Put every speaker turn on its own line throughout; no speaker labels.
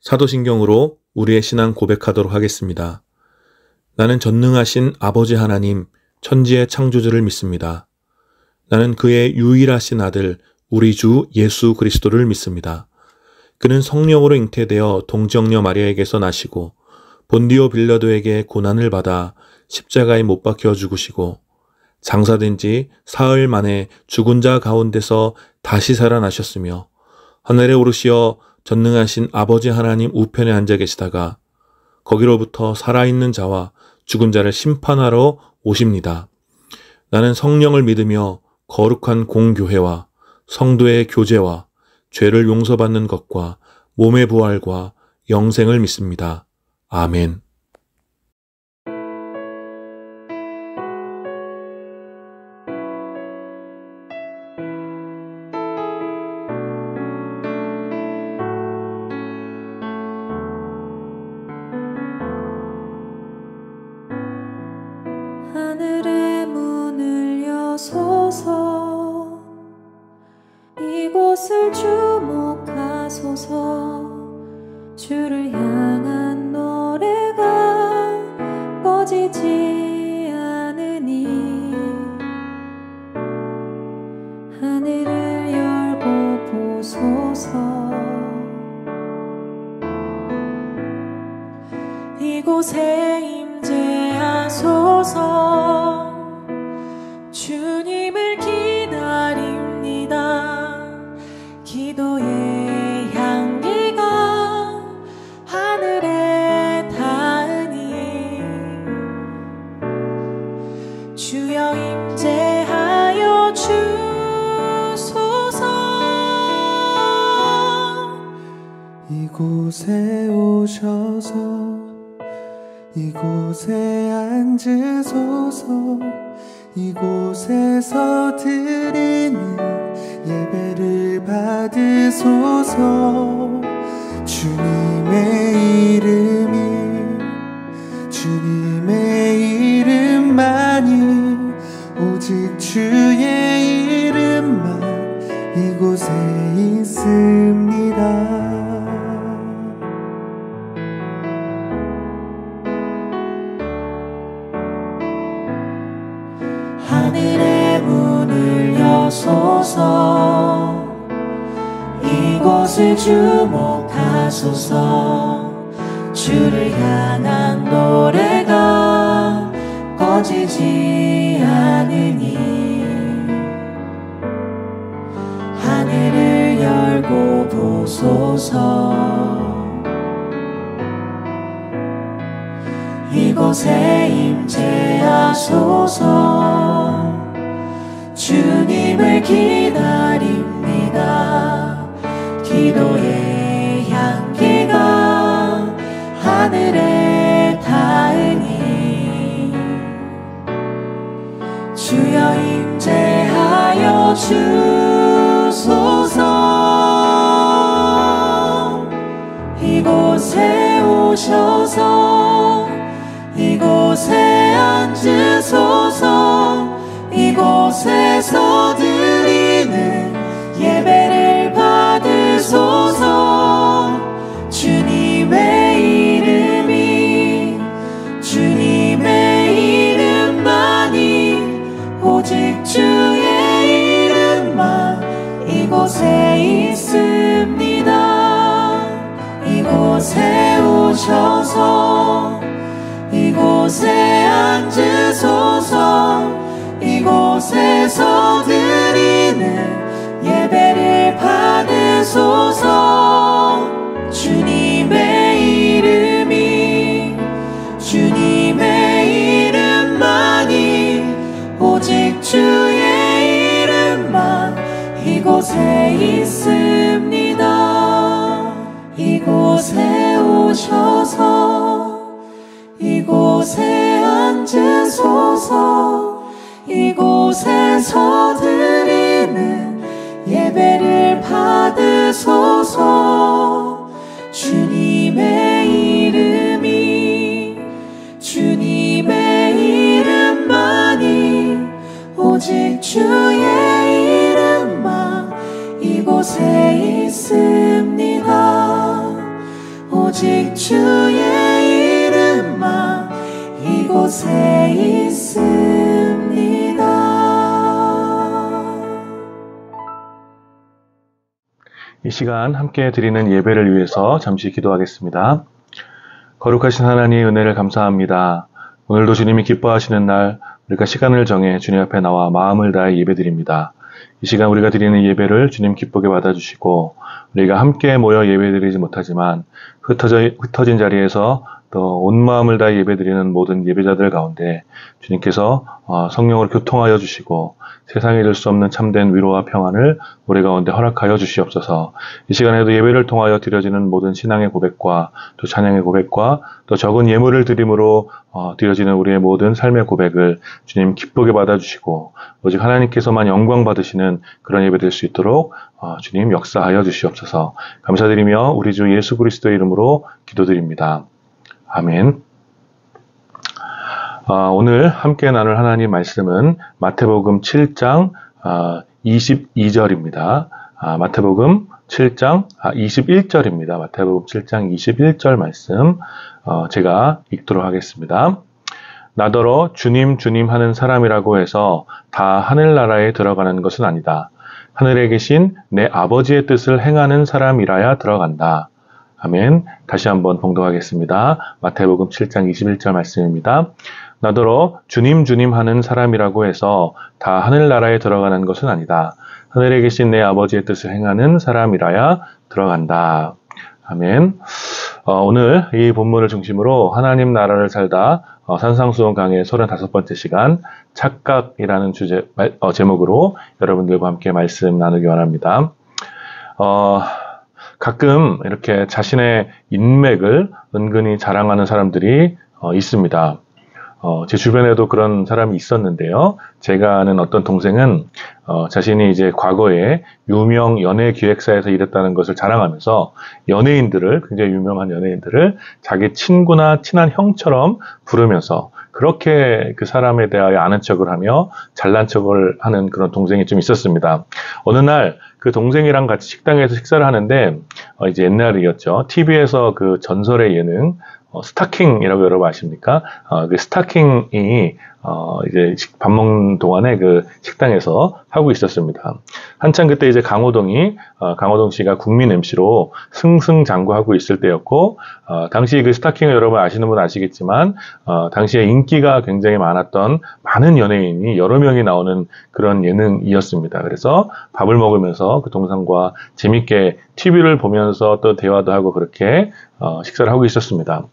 사도신경으로 우리의 신앙 고백하도록 하겠습니다. 나는 전능하신 아버지 하나님, 천지의 창조주를 믿습니다. 나는 그의 유일하신 아들, 우리 주 예수 그리스도를 믿습니다. 그는 성령으로 잉태되어 동정녀 마리아에게서 나시고 본디오 빌라도에게 고난을 받아 십자가에 못 박혀 죽으시고 장사된 지 사흘 만에 죽은 자 가운데서 다시 살아나셨으며 하늘에 오르시어 전능하신 아버지 하나님 우편에 앉아 계시다가 거기로부터 살아있는 자와 죽은 자를 심판하러 오십니다. 나는 성령을 믿으며 거룩한 공교회와 성도의 교제와 죄를 용서받는 것과 몸의 부활과 영생을 믿습니다. 아멘.
하늘의 문을 여소서, 이곳을 주목하소서. 주를 향한 노래가 꺼지지 않으니 하늘을 열고 보소서. 이곳에 임재하소서. 주님을 기다립니다. 기도의 향기가 하늘에 닿으니 주여 임재하여 주소서.
이곳에 오셔서 이곳에 앉으소서. 이곳에서 드리는 예배를 받으소서. 주님의 이름만이 오직 주의 이름만 이곳에 있습니다.
하늘의 문을 여소서. 이곳을 주목하소서. 주를 향한 노래가 꺼지지 않으니 하늘을 열고 보소서. 이곳에 임재하소서. 주님을 기다립니다. 기도의 향기가 하늘에 닿으니 주여 임재하여 주소서. 이곳에 오셔서 이곳에 앉으소서. 이곳에서 드리는 예배를 받으소서. 주님의 이름만이 오직 주의 이름만 이곳에 있습니다. 이곳에 오셔서 이곳에 앉으소서. 이곳에서 드리는 예배를 받으소서. 주님의 이름만이 오직 주의 이름만 이곳에 있습니다. 이곳에 오셔서 이곳에 앉으소서. 이곳에서 드리는 예배를 받으소서. 주님의 이름만이 오직 주의 이름만 이곳에 있습니다. 오직 주의 이름만 이곳에 있습니다.
이 시간 함께 드리는 예배를 위해서 잠시 기도하겠습니다. 거룩하신 하나님의 은혜를 감사합니다. 오늘도 주님이 기뻐하시는 날 우리가 시간을 정해 주님 앞에 나와 마음을 다해 예배드립니다. 이 시간 우리가 드리는 예배를 주님 기쁘게 받아주시고 우리가 함께 모여 예배드리지 못하지만 흩어진 자리에서 또 온 마음을 다해 예배드리는 모든 예배자들 가운데 주님께서 성령으로 교통하여 주시고 세상에 줄 수 없는 참된 위로와 평안을 우리 가운데 허락하여 주시옵소서. 이 시간에도 예배를 통하여 드려지는 모든 신앙의 고백과 또 찬양의 고백과 또 적은 예물을 드림으로 드려지는 우리의 모든 삶의 고백을 주님 기쁘게 받아주시고 오직 하나님께서만 영광 받으시는 그런 예배 될 수 있도록 주님 역사하여 주시옵소서. 감사드리며 우리 주 예수 그리스도의 이름으로 기도드립니다. 아멘. 오늘 함께 나눌 하나님 말씀은 마태복음 7장 22절입니다. 마태복음 7장 21절입니다. 마태복음 7장 21절 말씀 제가 읽도록 하겠습니다. 나더러 주님 주님 하는 사람이라고 해서 다 하늘나라에 들어가는 것은 아니다. 하늘에 계신 내 아버지의 뜻을 행하는 사람이라야 들어간다. 아멘. 다시 한번 봉독하겠습니다. 마태복음 7장 21절 말씀입니다. 나더러 주님 주님 하는 사람이라고 해서 다 하늘나라에 들어가는 것은 아니다. 하늘에 계신 내 아버지의 뜻을 행하는 사람이라야 들어간다. 아멘. 오늘 이 본문을 중심으로 하나님 나라를 살다 산상수훈 강의 35번째 시간 착각이라는 제목으로 여러분들과 함께 말씀 나누기 원합니다. 가끔 이렇게 자신의 인맥을 은근히 자랑하는 사람들이 있습니다. 제 주변에도 그런 사람이 있었는데요. 제가 아는 어떤 동생은 자신이 이제 과거에 유명 연예 기획사에서 일했다는 것을 자랑하면서 연예인들을, 굉장히 유명한 연예인들을 자기 친구나 친한 형처럼 부르면서 그렇게 그 사람에 대하여 아는 척을 하며 잘난 척을 하는 그런 동생이 좀 있었습니다. 어느 날 그 동생이랑 같이 식당에서 식사를 하는데 이제 옛날이었죠. TV에서 그 전설의 예능 스타킹이라고 여러분 아십니까? 그 스타킹이 이제 밥 먹는 동안에 그 식당에서 하고 있었습니다. 한참 그때 이제 강호동 씨가 국민 MC로 승승장구하고 있을 때였고, 당시 그 스타킹을 여러분 아시는 분은 아시겠지만, 당시에 인기가 굉장히 많았던 많은 연예인이 여러 명이 나오는 그런 예능이었습니다. 그래서 밥을 먹으면서 그 동생과 재밌게 TV를 보면서 또 대화도 하고 그렇게 식사를 하고 있었습니다.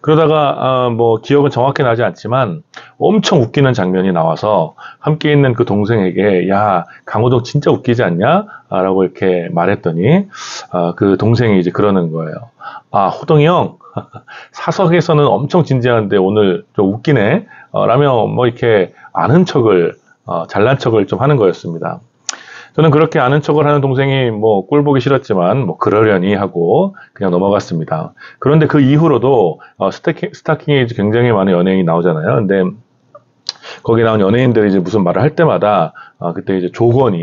그러다가 뭐 기억은 정확히 나지 않지만 엄청 웃기는 장면이 나와서 함께 있는 그 동생에게 야, 강호동 진짜 웃기지 않냐? 라고 이렇게 말했더니 그 동생이 이제 그러는 거예요. 아, 호동이 형 사석에서는 엄청 진지한데 오늘 좀 웃기네? 라며 뭐 이렇게 아는 척을 잘난 척을 좀 하는 거였습니다. 저는 그렇게 아는 척을 하는 동생이 뭐 꼴 보기 싫었지만 뭐 그러려니 하고 그냥 넘어갔습니다. 그런데 그 이후로도 스타킹에 굉장히 많은 연예인이 나오잖아요. 근데 거기 나온 연예인들이 이제 무슨 말을 할 때마다 그때 이제 조건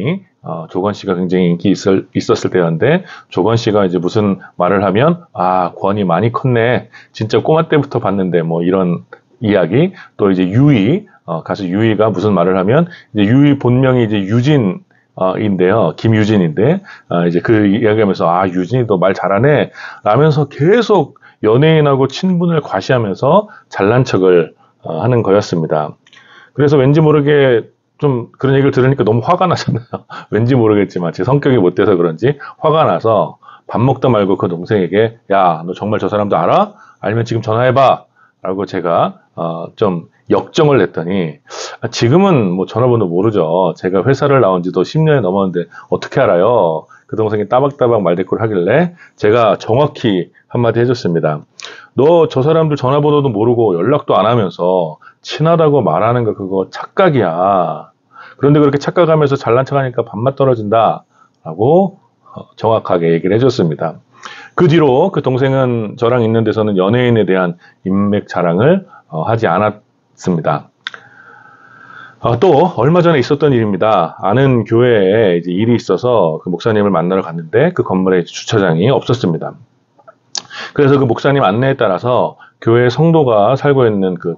씨가 굉장히 인기 있었을 때였는데 조건 씨가 이제 무슨 말을 하면 아, 권이 많이 컸네. 진짜 꼬마 때부터 봤는데 뭐 이런 이야기. 또 이제 가수 유이가 무슨 말을 하면 이제 유이 본명이 이제 인데요. 김유진인데, 이제 그 이야기하면서, 아, 유진이 너 말 잘하네. 라면서 계속 연예인하고 친분을 과시하면서 잘난 척을 하는 거였습니다. 그래서 왠지 모르게 좀 그런 얘기를 들으니까 너무 화가 나잖아요. 왠지 모르겠지만 제 성격이 못 돼서 그런지 화가 나서 밥 먹다 말고 그 동생에게, 야, 너 정말 저 사람도 알아? 알면 지금 전화해봐. 라고 제가, 좀 역정을 냈더니, 지금은 뭐 전화번호 모르죠. 제가 회사를 나온 지도 10년이 넘었는데 어떻게 알아요? 그 동생이 따박따박 말대꾸를 하길래 제가 정확히 한마디 해줬습니다. 너 저 사람들 전화번호도 모르고 연락도 안 하면서 친하다고 말하는 거 그거 착각이야. 그런데 그렇게 착각하면서 잘난 척하니까 밥맛 떨어진다. 라고 정확하게 얘기를 해줬습니다. 그 뒤로 그 동생은 저랑 있는 데서는 연예인에 대한 인맥 자랑을 하지 않았습니다. 또 얼마 전에 있었던 일입니다. 아는 교회에 이제 일이 있어서 그 목사님을 만나러 갔는데 그 건물에 주차장이 없었습니다. 그래서 그 목사님 안내에 따라서 교회 성도가 살고 있는 그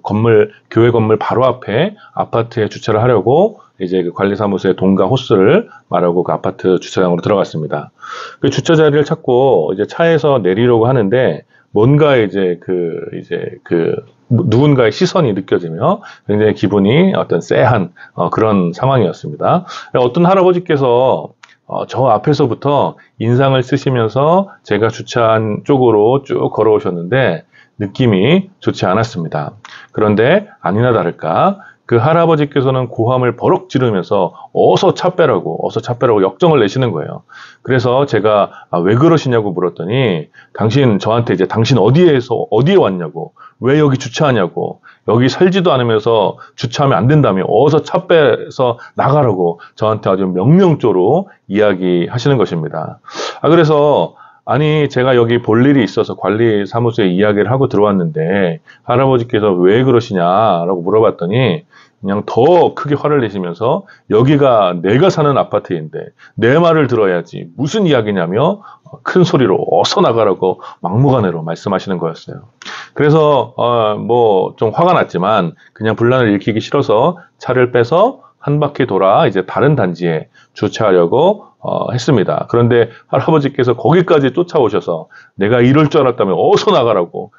교회 건물 바로 앞에 아파트에 주차를 하려고 이제 그 관리사무소의 동가 호스를 말하고 그 아파트 주차장으로 들어갔습니다. 그 주차 자리를 찾고 이제 차에서 내리려고 하는데 뭔가 이제 누군가의 시선이 느껴지며 굉장히 기분이 어떤 쎄한 그런 상황이었습니다. 어떤 할아버지께서 저 앞에서부터 인상을 쓰시면서 제가 주차한 쪽으로 쭉 걸어오셨는데 느낌이 좋지 않았습니다. 그런데 아니나 다를까 그 할아버지께서는 고함을 버럭 지르면서 어서 차 빼라고 역정을 내시는 거예요. 그래서 제가 왜 그러시냐고 물었더니 저한테 이제 당신 어디에 왔냐고, 왜 여기 주차하냐고, 여기 살지도 않으면서 주차하면 안 된다며, 어서 차 빼서 나가라고 저한테 아주 명령조로 이야기하시는 것입니다. 그래서 아니 제가 여기 볼 일이 있어서 관리사무소에 이야기를 하고 들어왔는데 할아버지께서 왜 그러시냐라고 물어봤더니 그냥 더 크게 화를 내시면서 여기가 내가 사는 아파트인데 내 말을 들어야지 무슨 이야기냐며 큰 소리로 어서 나가라고 막무가내로 말씀하시는 거였어요. 그래서 뭐 좀 화가 났지만 그냥 분란을 일으키기 싫어서 차를 빼서 한 바퀴 돌아 이제 다른 단지에 주차하려고 했습니다. 그런데 할아버지께서 거기까지 쫓아오셔서 내가 이럴 줄 알았다면 어서 나가라고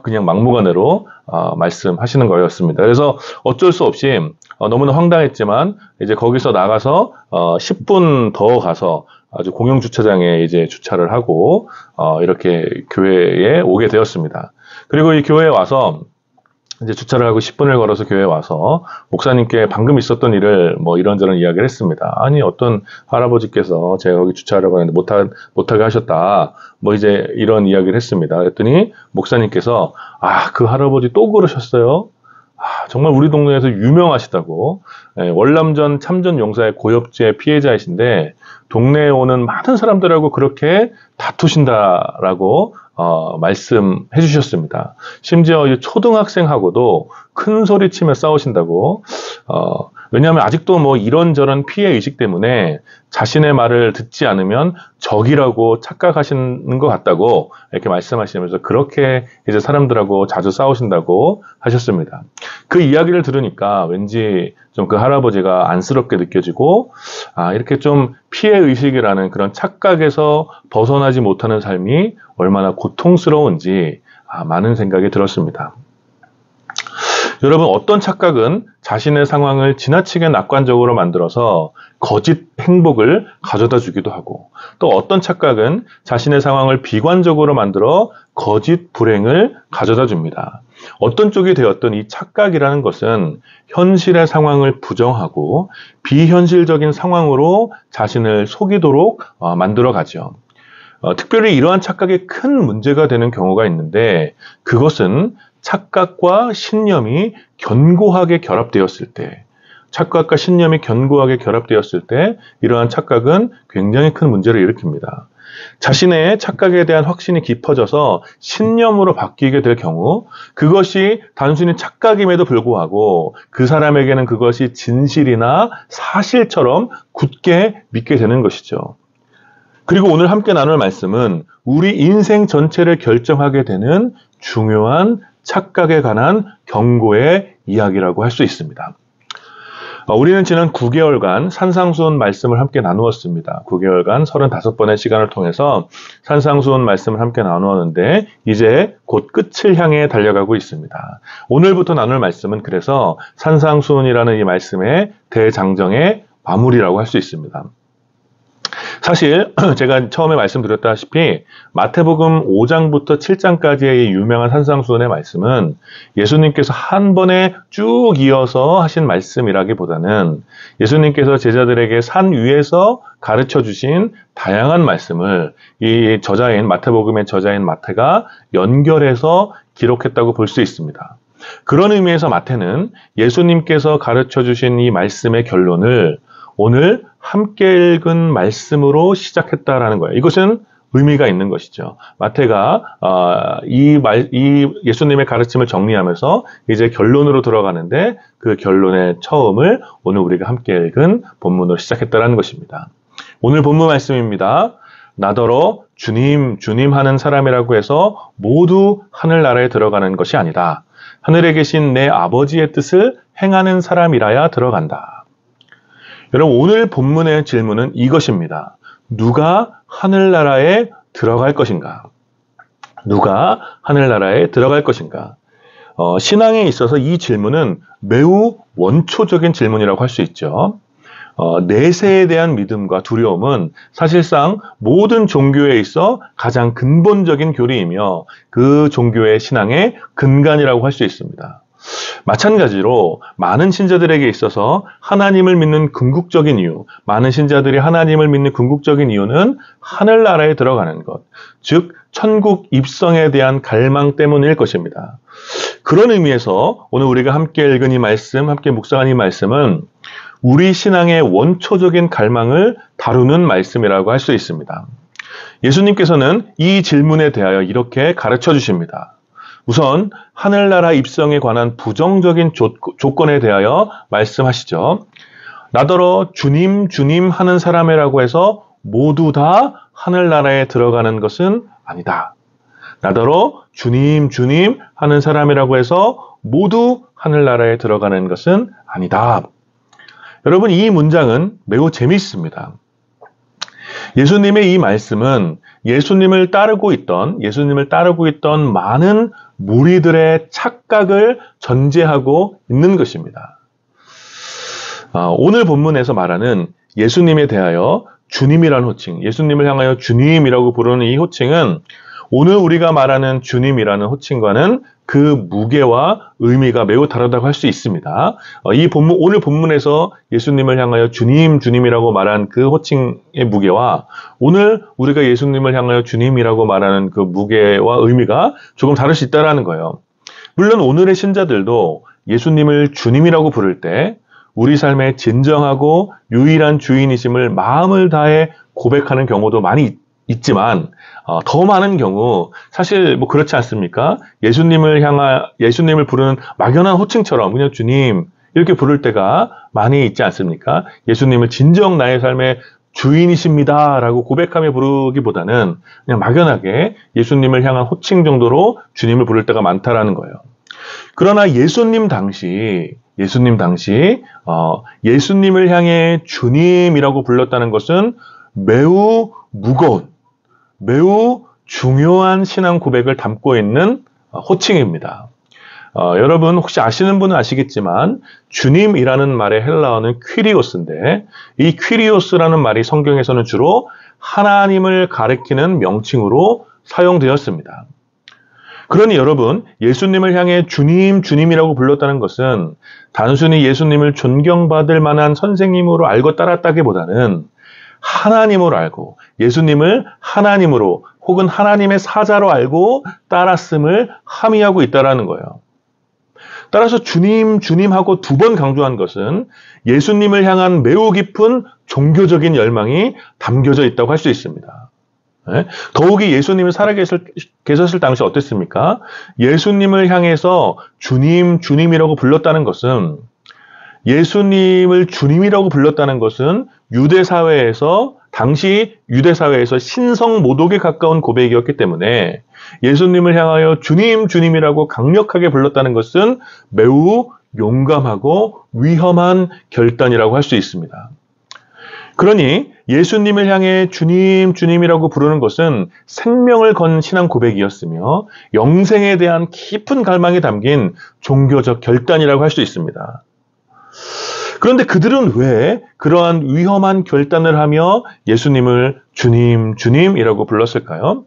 그냥 막무가내로 말씀하시는 거였습니다. 그래서 어쩔 수 없이 너무나 황당했지만 이제 거기서 나가서 10분 더 가서 아주 공영 주차장에 이제 주차를 하고 이렇게 교회에 오게 되었습니다. 그리고 이 교회에 와서 이제 주차를 하고 10분을 걸어서 교회에 와서 목사님께 방금 있었던 일을 뭐 이런저런 이야기를 했습니다. 아니 어떤 할아버지께서 제가 여기 주차하려고 했는데 못하게 하셨다. 뭐 이제 이런 이야기를 했습니다. 그랬더니 목사님께서 그 할아버지 또 그러셨어요? 정말 우리 동네에서 유명하시다고. 월남전 참전 용사의 고엽제 피해자이신데 동네에 오는 많은 사람들하고 그렇게 다투신다라고 말씀해 주셨습니다. 심지어 초등학생하고도 큰 소리 치며 싸우신다고. 왜냐하면 아직도 뭐 이런저런 피해 의식 때문에 자신의 말을 듣지 않으면 적이라고 착각하시는 것 같다고 이렇게 말씀하시면서 그렇게 이제 사람들하고 자주 싸우신다고 하셨습니다. 그 이야기를 들으니까 왠지 좀 그 할아버지가 안쓰럽게 느껴지고 이렇게 좀 피해 의식이라는 그런 착각에서 벗어나지 못하는 삶이 얼마나 고통스러운지 많은 생각이 들었습니다. 여러분 어떤 착각은 자신의 상황을 지나치게 낙관적으로 만들어서 거짓 행복을 가져다 주기도 하고 또 어떤 착각은 자신의 상황을 비관적으로 만들어 거짓 불행을 가져다 줍니다. 어떤 쪽이 되었든 이 착각이라는 것은 현실의 상황을 부정하고 비현실적인 상황으로 자신을 속이도록 만들어 가죠. 특별히 이러한 착각이 큰 문제가 되는 경우가 있는데 그것은 착각과 신념이 견고하게 결합되었을 때, 이러한 착각은 굉장히 큰 문제를 일으킵니다. 자신의 착각에 대한 확신이 깊어져서 신념으로 바뀌게 될 경우 그것이 단순히 착각임에도 불구하고 그 사람에게는 그것이 진실이나 사실처럼 굳게 믿게 되는 것이죠. 그리고 오늘 함께 나눌 말씀은 우리 인생 전체를 결정하게 되는 중요한 착각에 관한 경고의 이야기라고 할 수 있습니다. 우리는 지난 9개월간 산상수훈 말씀을 함께 나누었습니다. 9개월간 35번의 시간을 통해서 산상수훈 말씀을 함께 나누었는데 이제 곧 끝을 향해 달려가고 있습니다. 오늘부터 나눌 말씀은 그래서 산상수훈이라는 이 말씀의 대장정의 마무리라고 할 수 있습니다. 사실 제가 처음에 말씀드렸다시피 마태복음 5장부터 7장까지의 이 유명한 산상수훈의 말씀은 예수님께서 한 번에 쭉 이어서 하신 말씀이라기보다는 예수님께서 제자들에게 산 위에서 가르쳐 주신 다양한 말씀을 이 마태복음의 저자인 마태가 연결해서 기록했다고 볼 수 있습니다. 그런 의미에서 마태는 예수님께서 가르쳐 주신 이 말씀의 결론을 오늘 함께 읽은 말씀으로 시작했다라는 거예요. 이것은 의미가 있는 것이죠. 마태가 이 예수님의 가르침을 정리하면서 이제 결론으로 들어가는데 그 결론의 처음을 오늘 우리가 함께 읽은 본문으로 시작했다라는 것입니다. 오늘 본문 말씀입니다. 나더러 주님, 주님 하는 사람이라고 해서 모두 하늘나라에 들어가는 것이 아니다. 하늘에 계신 내 아버지의 뜻을 행하는 사람이라야 들어간다. 여러분, 오늘 본문의 질문은 이것입니다. 누가 하늘나라에 들어갈 것인가? 누가 하늘나라에 들어갈 것인가? 신앙에 있어서 이 질문은 매우 원초적인 질문이라고 할 수 있죠. 내세에 대한 믿음과 두려움은 사실상 모든 종교에 있어 가장 근본적인 교리이며 그 종교의 신앙의 근간이라고 할 수 있습니다. 마찬가지로 많은 신자들에게 있어서 하나님을 믿는 궁극적인 이유, 많은 신자들이 하나님을 믿는 궁극적인 이유는 하늘나라에 들어가는 것, 즉 천국 입성에 대한 갈망 때문일 것입니다. 그런 의미에서 오늘 우리가 함께 읽은 이 말씀, 함께 묵상한 이 말씀은 우리 신앙의 원초적인 갈망을 다루는 말씀이라고 할 수 있습니다. 예수님께서는 이 질문에 대하여 이렇게 가르쳐 주십니다. 우선 하늘나라 입성에 관한 부정적인 조건에 대하여 말씀하시죠. 나더러 주님, 주님 하는 사람이라고 해서 모두 다 하늘나라에 들어가는 것은 아니다. 나더러 주님, 주님 하는 사람이라고 해서 모두 하늘나라에 들어가는 것은 아니다. 여러분, 이 문장은 매우 재미있습니다. 예수님의 이 말씀은 예수님을 따르고 있던 많은 무리들의 착각을 전제하고 있는 것입니다. 오늘 본문에서 말하는 예수님에 대하여 주님이라는 호칭, 예수님을 향하여 주님이라고 부르는 이 호칭은 오늘 우리가 말하는 주님이라는 호칭과는 그 무게와 의미가 매우 다르다고 할 수 있습니다. 오늘 본문에서 예수님을 향하여 주님, 주님이라고 말한 그 호칭의 무게와 오늘 우리가 예수님을 향하여 주님이라고 말하는 그 무게와 의미가 조금 다를 수 있다는 거예요. 물론 오늘의 신자들도 예수님을 주님이라고 부를 때 우리 삶의 진정하고 유일한 주인이심을 마음을 다해 고백하는 경우도 많이 있지만 더 많은 경우 사실 그렇지 않습니까? 예수님을 부르는 막연한 호칭처럼 그냥 주님 이렇게 부를 때가 많이 있지 않습니까? 예수님을 진정 나의 삶의 주인이십니다 라고 고백하며 부르기보다는 그냥 막연하게 예수님을 향한 호칭 정도로 주님을 부를 때가 많다라는 거예요. 그러나 예수님 당시 예수님을 향해 주님이라고 불렀다는 것은 매우 무거운, 매우 중요한 신앙 고백을 담고 있는 호칭입니다. 여러분 혹시 아시는 분은 아시겠지만 주님이라는 말의 헬라어는 퀴리오스인데 이 퀴리오스라는 말이 성경에서는 주로 하나님을 가리키는 명칭으로 사용되었습니다. 그러니 여러분, 예수님을 향해 주님, 주님이라고 불렀다는 것은 단순히 예수님을 존경받을 만한 선생님으로 알고 따랐다기보다는 하나님으로 알고 예수님을 하나님으로 혹은 하나님의 사자로 알고 따랐음을 함의하고 있다는 거예요. 따라서 주님, 주님하고 두 번 강조한 것은 예수님을 향한 매우 깊은 종교적인 열망이 담겨져 있다고 할 수 있습니다. 더욱이 예수님이 살아계셨을 당시 어땠습니까? 예수님을 향해서 주님, 주님이라고 불렀다는 것은 예수님을 주님이라고 불렀다는 것은 당시 유대 사회에서 신성 모독에 가까운 고백이었기 때문에 예수님을 향하여 주님, 주님이라고 강력하게 불렀다는 것은 매우 용감하고 위험한 결단이라고 할 수 있습니다. 그러니 예수님을 향해 주님, 주님이라고 부르는 것은 생명을 건 신앙 고백이었으며 영생에 대한 깊은 갈망이 담긴 종교적 결단이라고 할 수 있습니다. 그런데 그들은 왜 그러한 위험한 결단을 하며 예수님을 주님, 주님이라고 불렀을까요?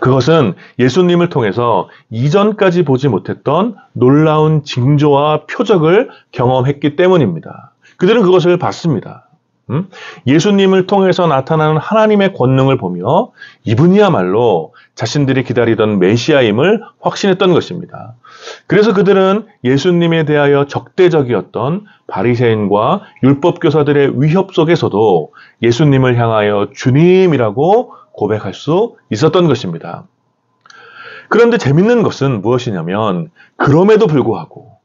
그것은 예수님을 통해서 이전까지 보지 못했던 놀라운 징조와 표적을 경험했기 때문입니다. 그들은 그것을 봤습니다. 예수님을 통해서 나타나는 하나님의 권능을 보며 이분이야말로 자신들이 기다리던 메시아임을 확신했던 것입니다. 그래서 그들은 예수님에 대하여 적대적이었던 바리새인과 율법교사들의 위협 속에서도 예수님을 향하여 주님이라고 고백할 수 있었던 것입니다. 그런데 재밌는 것은 무엇이냐면 그럼에도 불구하고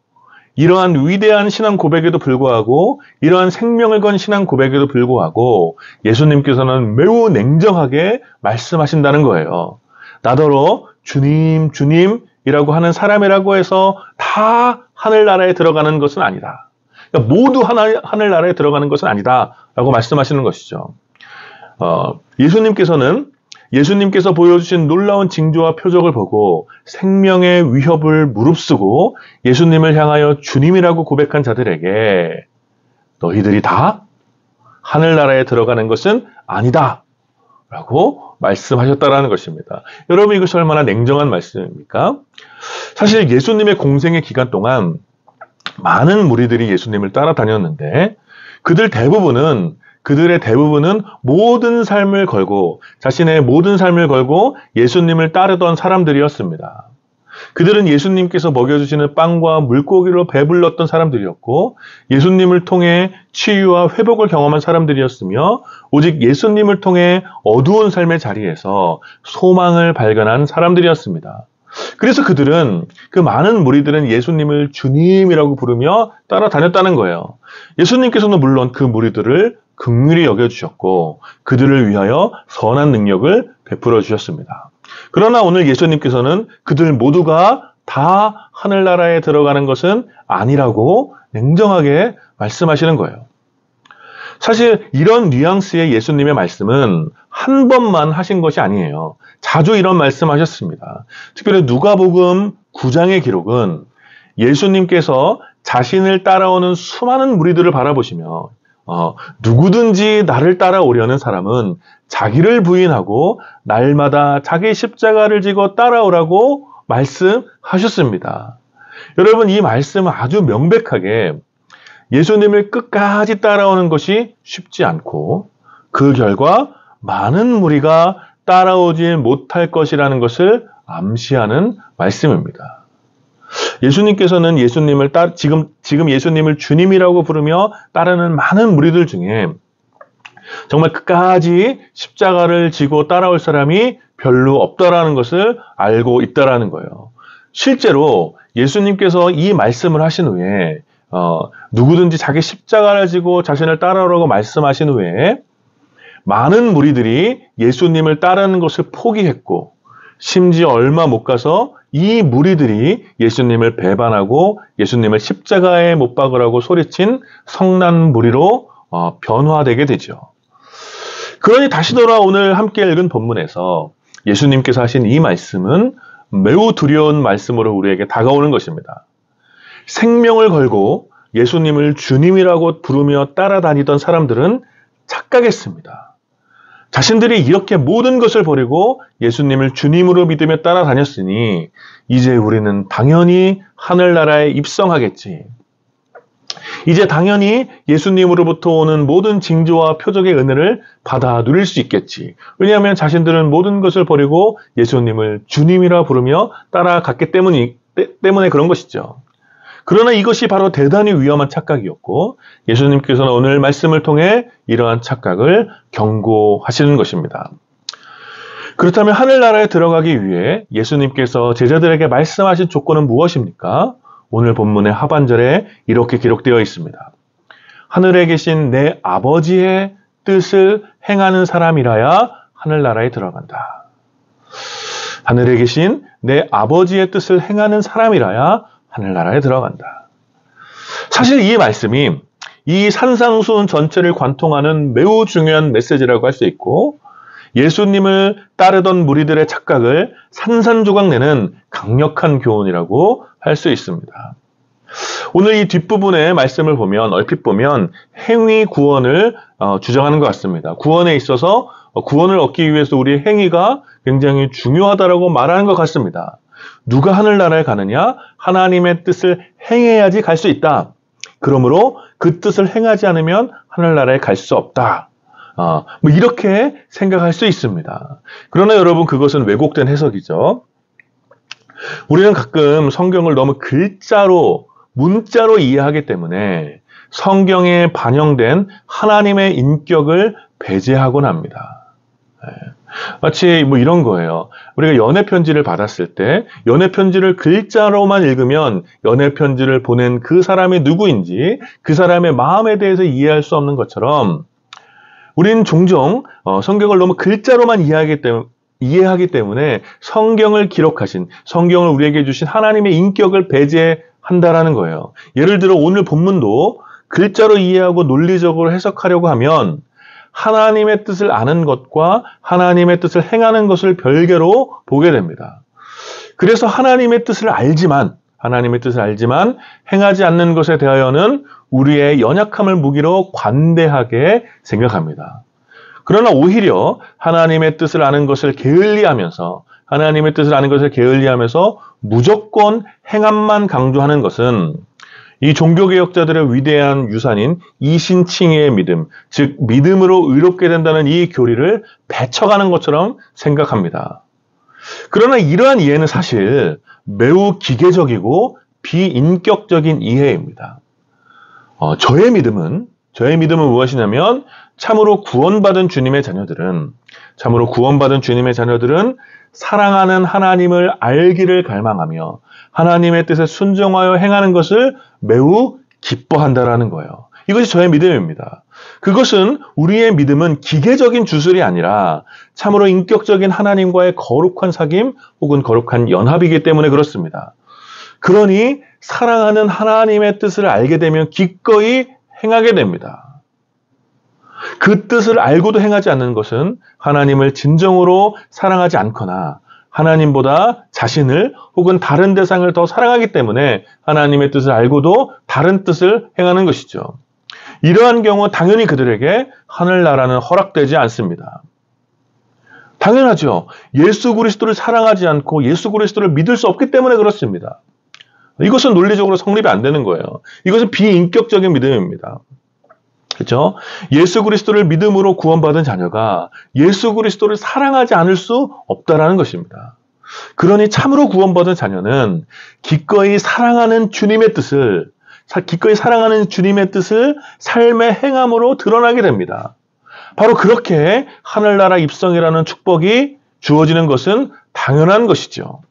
이러한 위대한 신앙 고백에도 불구하고 이러한 생명을 건 신앙 고백에도 불구하고 예수님께서는 매우 냉정하게 말씀하신다는 거예요. 나더러 주님, 주님이라고 하는 사람이라고 해서 다 하늘나라에 들어가는 것은 아니다. 그러니까 모두 하늘나라에 들어가는 것은 아니다 라고 말씀하시는 것이죠. 예수님께서 보여주신 놀라운 징조와 표적을 보고 생명의 위협을 무릅쓰고 예수님을 향하여 주님이라고 고백한 자들에게 너희들이 다 하늘나라에 들어가는 것은 아니다 라고 말씀하셨다라는 것입니다. 여러분, 이것이 얼마나 냉정한 말씀입니까? 사실 예수님의 공생의 기간 동안 많은 무리들이 예수님을 따라다녔는데 그들의 대부분은 모든 삶을 걸고 자신의 모든 삶을 걸고 예수님을 따르던 사람들이었습니다. 그들은 예수님께서 먹여주시는 빵과 물고기로 배불렀던 사람들이었고 예수님을 통해 치유와 회복을 경험한 사람들이었으며 오직 예수님을 통해 어두운 삶의 자리에서 소망을 발견한 사람들이었습니다. 그래서 그 많은 무리들은 예수님을 주님이라고 부르며 따라다녔다는 거예요. 예수님께서는 물론 그 무리들을 긍휼히 여겨주셨고 그들을 위하여 선한 능력을 베풀어 주셨습니다. 그러나 오늘 예수님께서는 그들 모두가 다 하늘나라에 들어가는 것은 아니라고 냉정하게 말씀하시는 거예요. 사실 이런 뉘앙스의 예수님의 말씀은 한 번만 하신 것이 아니에요. 자주 이런 말씀하셨습니다. 특별히 누가복음 9장의 기록은 예수님께서 자신을 따라오는 수많은 무리들을 바라보시며 누구든지 나를 따라오려는 사람은 자기를 부인하고 날마다 자기 십자가를 지고 따라오라고 말씀하셨습니다. 여러분, 이 말씀은 아주 명백하게 예수님을 끝까지 따라오는 것이 쉽지 않고 그 결과 많은 무리가 따라오지 못할 것이라는 것을 암시하는 말씀입니다. 예수님께서는 지금 예수님을 주님이라고 부르며 따르는 많은 무리들 중에 정말 끝까지 십자가를 지고 따라올 사람이 별로 없다라는 것을 알고 있다라는 거예요. 실제로 예수님께서 이 말씀을 하신 후에 누구든지 자기 십자가를 지고 자신을 따라오라고 말씀하신 후에 많은 무리들이 예수님을 따르는 것을 포기했고 심지어 얼마 못 가서 이 무리들이 예수님을 배반하고 예수님을 십자가에 못 박으라고 소리친 성난 무리로 변화되게 되죠. 그러니 다시 돌아 오늘 함께 읽은 본문에서 예수님께서 하신 이 말씀은 매우 두려운 말씀으로 우리에게 다가오는 것입니다. 생명을 걸고 예수님을 주님이라고 부르며 따라다니던 사람들은 착각했습니다. 자신들이 이렇게 모든 것을 버리고 예수님을 주님으로 믿으며 따라다녔으니 이제 우리는 당연히 하늘나라에 입성하겠지. 이제 당연히 예수님으로부터 오는 모든 징조와 표적의 은혜를 받아 누릴 수 있겠지. 왜냐하면 자신들은 모든 것을 버리고 예수님을 주님이라 부르며 따라갔기 때문에 그런 것이죠. 그러나 이것이 바로 대단히 위험한 착각이었고 예수님께서는 오늘 말씀을 통해 이러한 착각을 경고하시는 것입니다. 그렇다면 하늘나라에 들어가기 위해 예수님께서 제자들에게 말씀하신 조건은 무엇입니까? 오늘 본문의 하반절에 이렇게 기록되어 있습니다. 하늘에 계신 내 아버지의 뜻을 행하는 사람이라야 하늘나라에 들어간다. 하늘에 계신 내 아버지의 뜻을 행하는 사람이라야 하늘나라에 들어간다. 사실 이 말씀이 이 산상수훈 전체를 관통하는 매우 중요한 메시지라고 할 수 있고 예수님을 따르던 무리들의 착각을 산산조각내는 강력한 교훈이라고 할 수 있습니다. 오늘 이 뒷부분의 말씀을 보면 얼핏 보면 행위 구원을 주장하는 것 같습니다. 구원에 있어서 구원을 얻기 위해서 우리의 행위가 굉장히 중요하다라고 말하는 것 같습니다. 누가 하늘나라에 가느냐? 하나님의 뜻을 행해야지 갈 수 있다. 그러므로 그 뜻을 행하지 않으면 하늘나라에 갈 수 없다. 이렇게 생각할 수 있습니다. 그러나 여러분, 그것은 왜곡된 해석이죠. 우리는 가끔 성경을 너무 문자로 이해하기 때문에 성경에 반영된 하나님의 인격을 배제하곤 합니다. 마치 뭐 이런 거예요. 우리가 연애 편지를 받았을 때 연애 편지를 글자로만 읽으면 연애 편지를 보낸 그 사람이 누구인지 그 사람의 마음에 대해서 이해할 수 없는 것처럼 우리는 종종 성경을 너무 글자로만 이해하기 때문에 성경을 기록하신, 성경을 우리에게 주신 하나님의 인격을 배제한다라는 거예요. 예를 들어 오늘 본문도 글자로 이해하고 논리적으로 해석하려고 하면 하나님의 뜻을 아는 것과 하나님의 뜻을 행하는 것을 별개로 보게 됩니다. 그래서 하나님의 뜻을 알지만 행하지 않는 것에 대하여는 우리의 연약함을 무기로 관대하게 생각합니다. 그러나 오히려 하나님의 뜻을 아는 것을 게을리하면서 무조건 행함만 강조하는 것은 이 종교개혁자들의 위대한 유산인 이신칭의의 믿음, 즉 믿음으로 의롭게 된다는 이 교리를 배척하는 것처럼 생각합니다. 그러나 이러한 이해는 사실 매우 기계적이고 비인격적인 이해입니다. 저의 믿음은 무엇이냐면 참으로 구원받은 주님의 자녀들은 사랑하는 하나님을 알기를 갈망하며 하나님의 뜻에 순종하여 행하는 것을 매우 기뻐한다라는 거예요. 이것이 저의 믿음입니다. 그것은 우리의 믿음은 기계적인 주술이 아니라 참으로 인격적인 하나님과의 거룩한 사귐 혹은 거룩한 연합이기 때문에 그렇습니다. 그러니 사랑하는 하나님의 뜻을 알게 되면 기꺼이 행하게 됩니다. 그 뜻을 알고도 행하지 않는 것은 하나님을 진정으로 사랑하지 않거나 하나님보다 자신을 혹은 다른 대상을 더 사랑하기 때문에 하나님의 뜻을 알고도 다른 뜻을 행하는 것이죠. 이러한 경우 당연히 그들에게 하늘나라는 허락되지 않습니다. 당연하죠. 예수 그리스도를 사랑하지 않고 예수 그리스도를 믿을 수 없기 때문에 그렇습니다. 이것은 논리적으로 성립이 안 되는 거예요. 이것은 비인격적인 믿음입니다. 그렇죠? 예수 그리스도를 믿음으로 구원받은 자녀가 예수 그리스도를 사랑하지 않을 수 없다라는 것입니다. 그러니 참으로 구원받은 자녀는 기꺼이 사랑하는 주님의 뜻을 삶의 행함으로 드러나게 됩니다. 바로 그렇게 하늘나라 입성이라는 축복이 주어지는 것은 당연한 것이죠.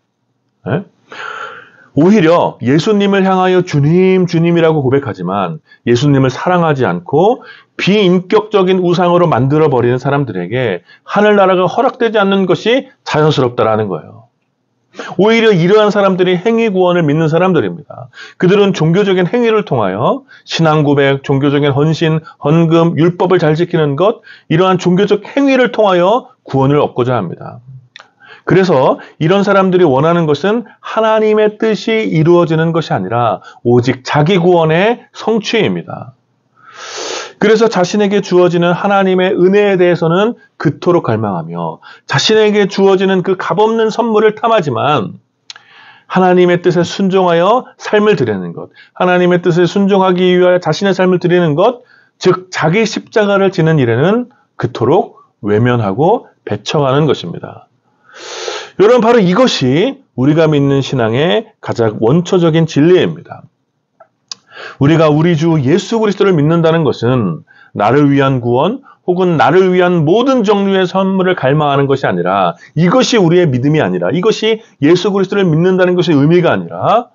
네? 오히려 예수님을 향하여 주님이라고 고백하지만 예수님을 사랑하지 않고 비인격적인 우상으로 만들어버리는 사람들에게 하늘나라가 허락되지 않는 것이 자연스럽다라는 거예요. 오히려 이러한 사람들이 행위구원을 믿는 사람들입니다. 그들은 종교적인 행위를 통하여 신앙고백, 종교적인 헌신, 헌금, 율법을 잘 지키는 것, 이러한 종교적 행위를 통하여 구원을 얻고자 합니다. 그래서 이런 사람들이 원하는 것은 하나님의 뜻이 이루어지는 것이 아니라 오직 자기 구원의 성취입니다. 그래서 자신에게 주어지는 하나님의 은혜에 대해서는 그토록 갈망하며 자신에게 주어지는 그 값없는 선물을 탐하지만 하나님의 뜻에 순종하여 삶을 드리는 것, 하나님의 뜻에 순종하기 위하여 자신의 삶을 드리는 것, 즉 자기 십자가를 지는 일에는 그토록 외면하고 배척하는 것입니다. 여러분, 바로 이것이 우리가 믿는 신앙의 가장 원초적인 진리입니다. 우리가 우리 주 예수 그리스도를 믿는다는 것은 나를 위한 구원 혹은 나를 위한 모든 종류의 선물을 갈망하는 것이 아니라, 이것이 우리의 믿음이 아니라, 이것이 예수 그리스도를 믿는다는 것의 의미가 아니라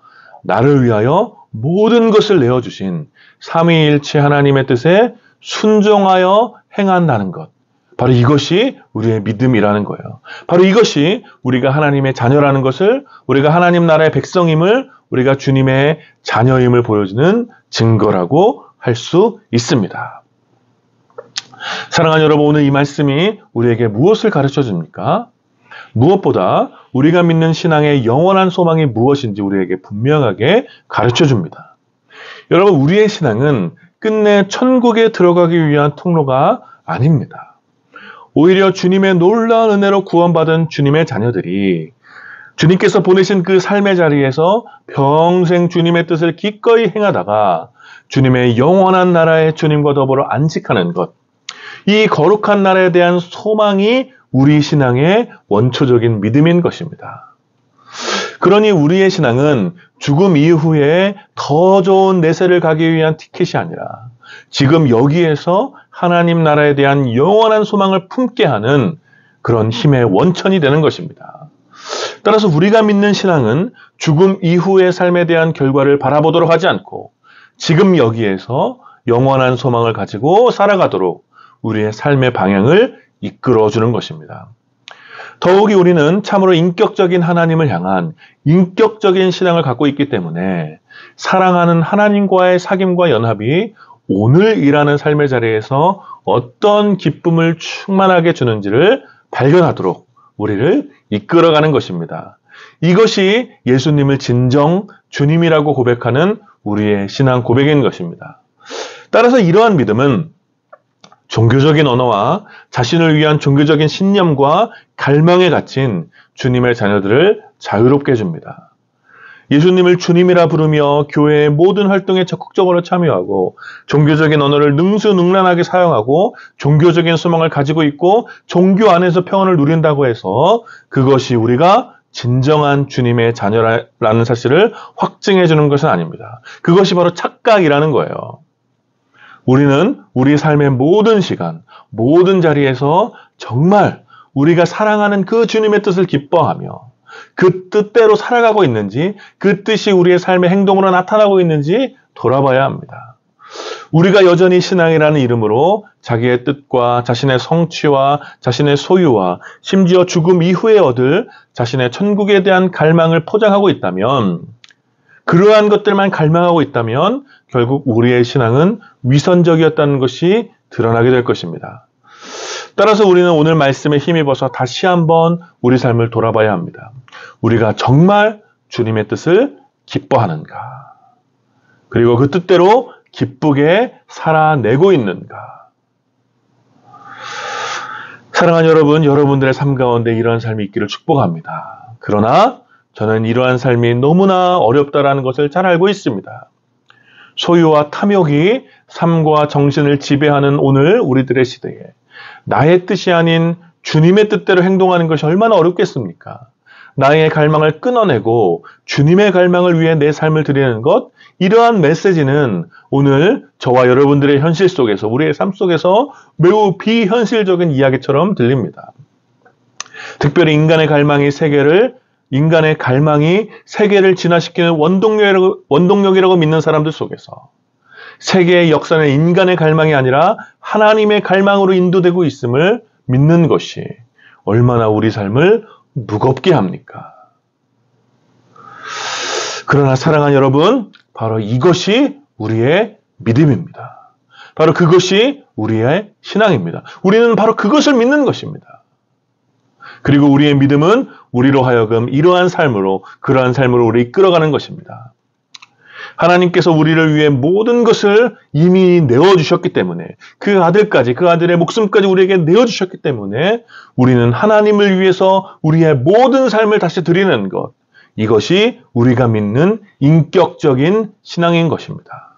나를 위하여 모든 것을 내어주신 삼위일체 하나님의 뜻에 순종하여 행한다는 것, 바로 이것이 우리의 믿음이라는 거예요. 바로 이것이 우리가 하나님의 자녀라는 것을, 우리가 하나님 나라의 백성임을, 우리가 주님의 자녀임을 보여주는 증거라고 할 수 있습니다. 사랑하는 여러분, 오늘 이 말씀이 우리에게 무엇을 가르쳐 줍니까? 무엇보다 우리가 믿는 신앙의 영원한 소망이 무엇인지 우리에게 분명하게 가르쳐 줍니다. 여러분, 우리의 신앙은 끝내 천국에 들어가기 위한 통로가 아닙니다. 오히려 주님의 놀라운 은혜로 구원받은 주님의 자녀들이 주님께서 보내신 그 삶의 자리에서 평생 주님의 뜻을 기꺼이 행하다가 주님의 영원한 나라에 주님과 더불어 안식하는 것, 이 거룩한 나라에 대한 소망이 우리 신앙의 원초적인 믿음인 것입니다. 그러니 우리의 신앙은 죽음 이후에 더 좋은 내세를 가기 위한 티켓이 아니라 지금 여기에서 하나님 나라에 대한 영원한 소망을 품게 하는 그런 힘의 원천이 되는 것입니다. 따라서 우리가 믿는 신앙은 죽음 이후의 삶에 대한 결과를 바라보도록 하지 않고 지금 여기에서 영원한 소망을 가지고 살아가도록 우리의 삶의 방향을 이끌어주는 것입니다. 더욱이 우리는 참으로 인격적인 하나님을 향한 인격적인 신앙을 갖고 있기 때문에 사랑하는 하나님과의 사귐과 연합이 오늘 일하는 삶의 자리에서 어떤 기쁨을 충만하게 주는지를 발견하도록 우리를 이끌어가는 것입니다. 이것이 예수님을 진정 주님이라고 고백하는 우리의 신앙 고백인 것입니다. 따라서 이러한 믿음은 종교적인 언어와 자신을 위한 종교적인 신념과 갈망에 갇힌 주님의 자녀들을 자유롭게 해줍니다. 예수님을 주님이라 부르며 교회의 모든 활동에 적극적으로 참여하고 종교적인 언어를 능수능란하게 사용하고 종교적인 소망을 가지고 있고 종교 안에서 평안을 누린다고 해서 그것이 우리가 진정한 주님의 자녀라는 사실을 확증해 주는 것은 아닙니다. 그것이 바로 착각이라는 거예요. 우리는 우리 삶의 모든 시간, 모든 자리에서 정말 우리가 사랑하는 그 주님의 뜻을 기뻐하며 그 뜻대로 살아가고 있는지, 그 뜻이 우리의 삶의 행동으로 나타나고 있는지 돌아봐야 합니다. 우리가 여전히 신앙이라는 이름으로 자기의 뜻과 자신의 성취와 자신의 소유와 심지어 죽음 이후에 얻을 자신의 천국에 대한 갈망을 포장하고 있다면, 그러한 것들만 갈망하고 있다면 결국 우리의 신앙은 위선적이었다는 것이 드러나게 될 것입니다. 따라서 우리는 오늘 말씀에 힘입어서 다시 한번 우리 삶을 돌아봐야 합니다. 우리가 정말 주님의 뜻을 기뻐하는가? 그리고 그 뜻대로 기쁘게 살아내고 있는가? 사랑하는 여러분, 여러분들의 삶 가운데 이러한 삶이 있기를 축복합니다. 그러나 저는 이러한 삶이 너무나 어렵다라는 것을 잘 알고 있습니다. 소유와 탐욕이 삶과 정신을 지배하는 오늘 우리들의 시대에 나의 뜻이 아닌 주님의 뜻대로 행동하는 것이 얼마나 어렵겠습니까? 나의 갈망을 끊어내고 주님의 갈망을 위해 내 삶을 드리는 것, 이러한 메시지는 오늘 저와 여러분들의 현실 속에서, 우리의 삶 속에서 매우 비현실적인 이야기처럼 들립니다. 특별히 인간의 갈망이 세계를 진화시키는 원동력이라고 믿는 사람들 속에서 세계의 역사는 인간의 갈망이 아니라 하나님의 갈망으로 인도되고 있음을 믿는 것이 얼마나 우리 삶을 무겁게 합니까? 그러나 사랑하는 여러분, 바로 이것이 우리의 믿음입니다. 바로 그것이 우리의 신앙입니다. 우리는 바로 그것을 믿는 것입니다. 그리고 우리의 믿음은 우리로 하여금 이러한 삶으로, 그러한 삶으로 우리를 이끌어가는 것입니다. 하나님께서 우리를 위해 모든 것을 이미 내어주셨기 때문에, 그 아들의 목숨까지 우리에게 내어주셨기 때문에 우리는 하나님을 위해서 우리의 모든 삶을 다시 드리는 것, 이것이 우리가 믿는 인격적인 신앙인 것입니다.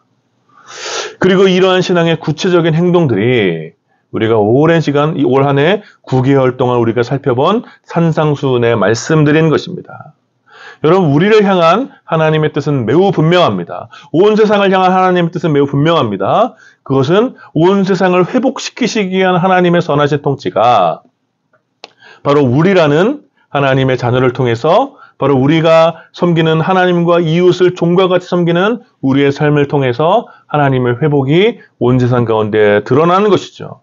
그리고 이러한 신앙의 구체적인 행동들이 우리가 오랜 시간, 올 한 해 9개월 동안 우리가 살펴본 산상수훈에 말씀드린 것입니다. 여러분, 우리를 향한 하나님의 뜻은 매우 분명합니다. 온 세상을 향한 하나님의 뜻은 매우 분명합니다. 그것은 온 세상을 회복시키시기 위한 하나님의 선하신 통치가 바로 우리라는 하나님의 자녀를 통해서, 바로 우리가 섬기는 하나님과 이웃을 종과 같이 섬기는 우리의 삶을 통해서 하나님의 회복이 온 세상 가운데 드러나는 것이죠.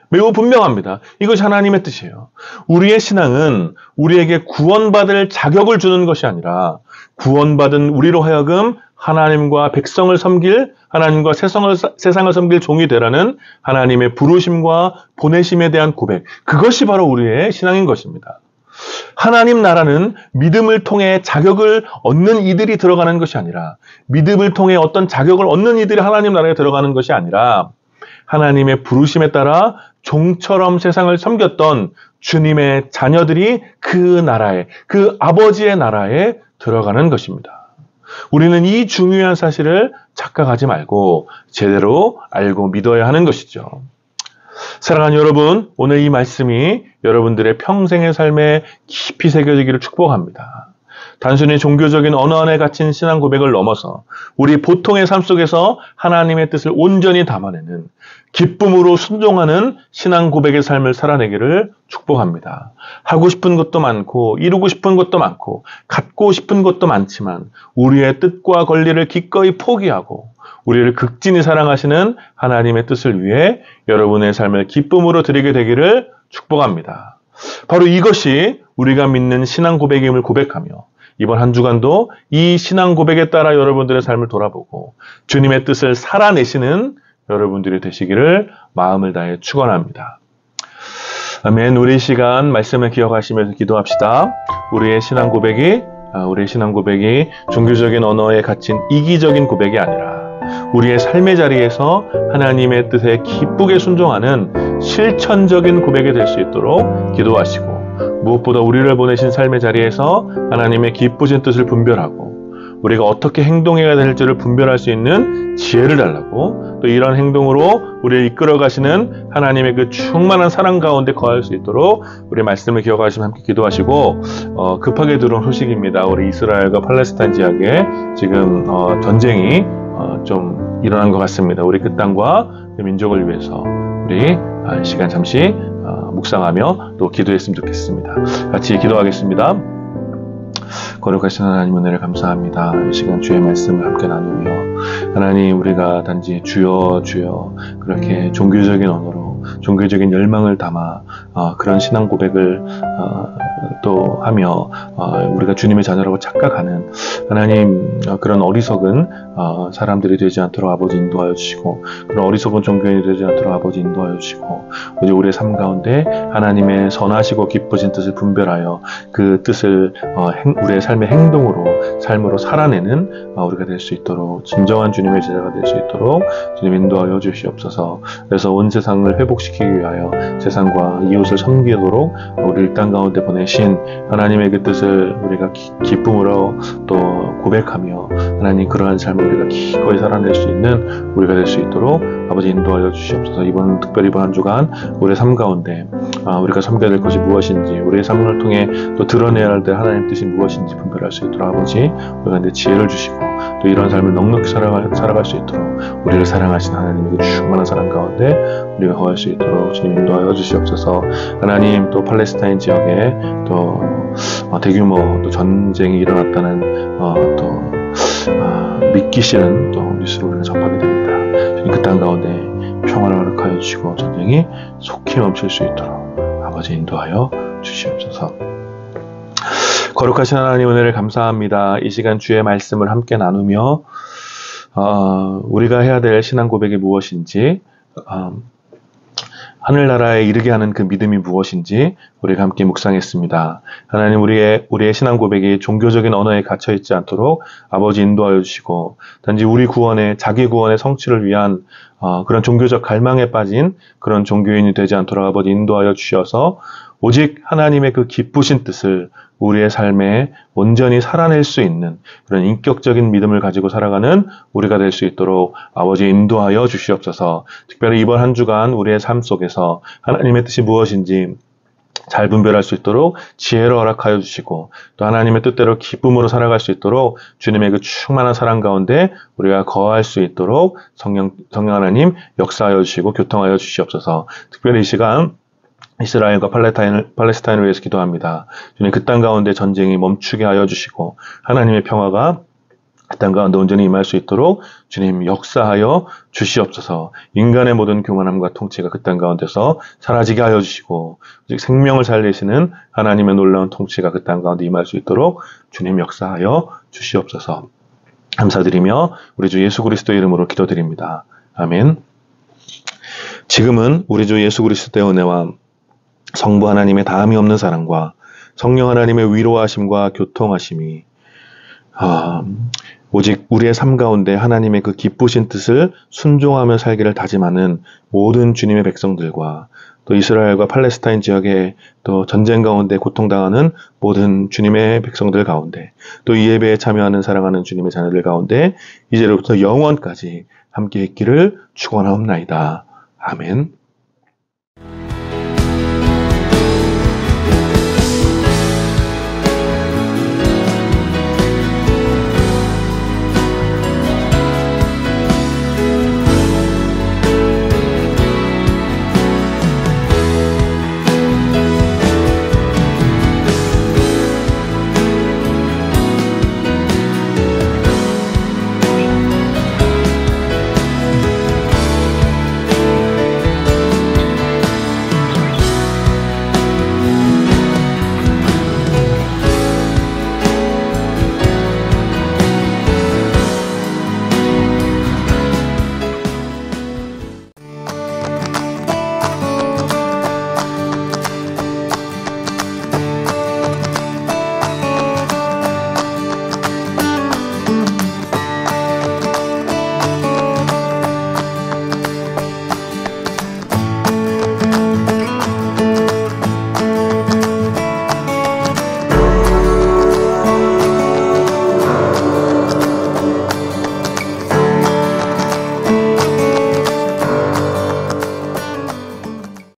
매우 분명합니다. 이것이 하나님의 뜻이에요. 우리의 신앙은 우리에게 구원받을 자격을 주는 것이 아니라 구원받은 우리로 하여금 하나님과 백성을 섬길, 하나님과 세상을 섬길 종이 되라는 하나님의 부르심과 보내심에 대한 고백, 그것이 바로 우리의 신앙인 것입니다. 하나님 나라는 믿음을 통해 자격을 얻는 이들이 들어가는 것이 아니라, 믿음을 통해 어떤 자격을 얻는 이들이 하나님 나라에 들어가는 것이 아니라, 하나님의 부르심에 따라 종처럼 세상을 섬겼던 주님의 자녀들이 그 나라에, 그 아버지의 나라에 들어가는 것입니다. 우리는 이 중요한 사실을 착각하지 말고 제대로 알고 믿어야 하는 것이죠. 사랑하는 여러분, 오늘 이 말씀이 여러분들의 평생의 삶에 깊이 새겨지기를 축복합니다. 단순히 종교적인 언어 안에 갇힌 신앙 고백을 넘어서 우리 보통의 삶 속에서 하나님의 뜻을 온전히 담아내는 기쁨으로 순종하는 신앙 고백의 삶을 살아내기를 축복합니다. 하고 싶은 것도 많고 이루고 싶은 것도 많고 갖고 싶은 것도 많지만 우리의 뜻과 권리를 기꺼이 포기하고 우리를 극진히 사랑하시는 하나님의 뜻을 위해 여러분의 삶을 기쁨으로 드리게 되기를 축복합니다. 바로 이것이 우리가 믿는 신앙 고백임을 고백하며 이번 한 주간도 이 신앙 고백에 따라 여러분들의 삶을 돌아보고 주님의 뜻을 살아내시는 여러분들이 되시기를 마음을 다해 축원합니다. 아멘. 우리 시간 말씀을 기억하시면서 기도합시다. 우리의 신앙 고백이 종교적인 언어에 갇힌 이기적인 고백이 아니라 우리의 삶의 자리에서 하나님의 뜻에 기쁘게 순종하는 실천적인 고백이 될 수 있도록 기도하시고 무엇보다 우리를 보내신 삶의 자리에서 하나님의 기쁘신 뜻을 분별하고 우리가 어떻게 행동해야 될지를 분별할 수 있는 지혜를 달라고 또 이런 행동으로 우리를 이끌어 가시는 하나님의 그 충만한 사랑 가운데 거할 수 있도록 우리 말씀을 기억하시면 함께 기도하시고 급하게 들어온 소식입니다. 우리 이스라엘과 팔레스타인 지역에 지금 전쟁이 좀 일어난 것 같습니다. 우리 그 땅과 그 민족을 위해서 우리 시간 잠시 묵상하며 또 기도했으면 좋겠습니다. 같이 기도하겠습니다. 거룩하신 하나님 은혜를 감사합니다. 이 시간 주의 말씀을 함께 나누며 하나님 우리가 단지 주여 그렇게 종교적인 언어로 종교적인 열망을 담아 그런 신앙 고백을 또 하며 우리가 주님의 자녀라고 착각하는 하나님 그런 어리석은 사람들이 되지 않도록 아버지 인도하여 주시고 그런 어리석은 종교인이 되지 않도록 아버지 인도하여 주시고 이제 우리의 삶 가운데 하나님의 선하시고 기쁘신 뜻을 분별하여 그 뜻을 우리의 삶의 삶으로 살아내는 우리가 될 수 있도록 진정한 주님의 제자가 될 수 있도록 주님 인도하여 주시옵소서. 그래서 온 세상을 회복시키기 위하여 세상과 이웃을 섬기도록 우리 땅 가운데 보내신 하나님의 그 뜻을 우리가 기쁨으로 또 고백하며 하나님 그러한 삶을 우리가 기꺼이 살아낼 수 있는 우리가 될 수 있도록 아버지 인도하여 주시옵소서. 특별히 이번 한 주간 우리의 삶 가운데 우리가 섬겨야 될 것이 무엇인지 우리의 삶을 통해 또 드러내야 할 하나님 뜻이 무엇인지 분별할 수 있도록 아버지 우리가 내 지혜를 주시고 또 이런 삶을 넉넉히 살아갈 수 있도록 우리를 사랑하신 하나님의 그 충만한 사랑 가운데 우리가 거할 수 있도록 주님 인도하여 주시옵소서. 하나님 또 팔레스타인 지역에 또 대규모 또 전쟁이 일어났다는 믿기 싫은 또 뉴스를 우리가 접하게 됩니다. 주님 그 땅 가운데 평화를 허락하여 주시고 전쟁이 속히 멈출 수 있도록 아버지 인도하여 주시옵소서. 거룩하신 하나님 은혜를 감사합니다. 이 시간 주의 말씀을 함께 나누며 우리가 해야 될 신앙 고백이 무엇인지 하늘나라에 이르게 하는 그 믿음이 무엇인지 우리가 함께 묵상했습니다. 하나님 우리의 신앙 고백이 종교적인 언어에 갇혀있지 않도록 아버지 인도하여 주시고 단지 우리 자기 구원의 성취를 위한 그런 종교적 갈망에 빠진 그런 종교인이 되지 않도록 아버지 인도하여 주셔서 오직 하나님의 그 기쁘신 뜻을 우리의 삶에 온전히 살아낼 수 있는 그런 인격적인 믿음을 가지고 살아가는 우리가 될 수 있도록 아버지 인도하여 주시옵소서. 특별히 이번 한 주간 우리의 삶 속에서 하나님의 뜻이 무엇인지 잘 분별할 수 있도록 지혜를 허락하여 주시고 또 하나님의 뜻대로 기쁨으로 살아갈 수 있도록 주님의 그 충만한 사랑 가운데 우리가 거할 수 있도록 성령 하나님 역사하여 주시고 교통하여 주시옵소서. 특별히 이 시간 이스라엘과 팔레스타인을 위해서 기도합니다. 주님 그 땅 가운데 전쟁이 멈추게 하여 주시고 하나님의 평화가 그 땅 가운데 온전히 임할 수 있도록 주님 역사하여 주시옵소서. 인간의 모든 교만함과 통치가 그 땅 가운데서 사라지게 하여 주시고 즉 생명을 살리시는 하나님의 놀라운 통치가 그 땅 가운데 임할 수 있도록 주님 역사하여 주시옵소서. 감사드리며 우리 주 예수 그리스도의 이름으로 기도드립니다. 아멘. 지금은 우리 주 예수 그리스도의 은혜와 성부 하나님의 다함이 없는 사랑과 성령 하나님의 위로하심과 교통하심이 오직 우리의 삶 가운데 하나님의 그 기쁘신 뜻을 순종하며 살기를 다짐하는 모든 주님의 백성들과 또 이스라엘과 팔레스타인 지역에 또 전쟁 가운데 고통당하는 모든 주님의 백성들 가운데 또 이 예배에 참여하는 사랑하는 주님의 자녀들 가운데 이제로부터 영원까지 함께 있기를 축원하옵나이다. 아멘.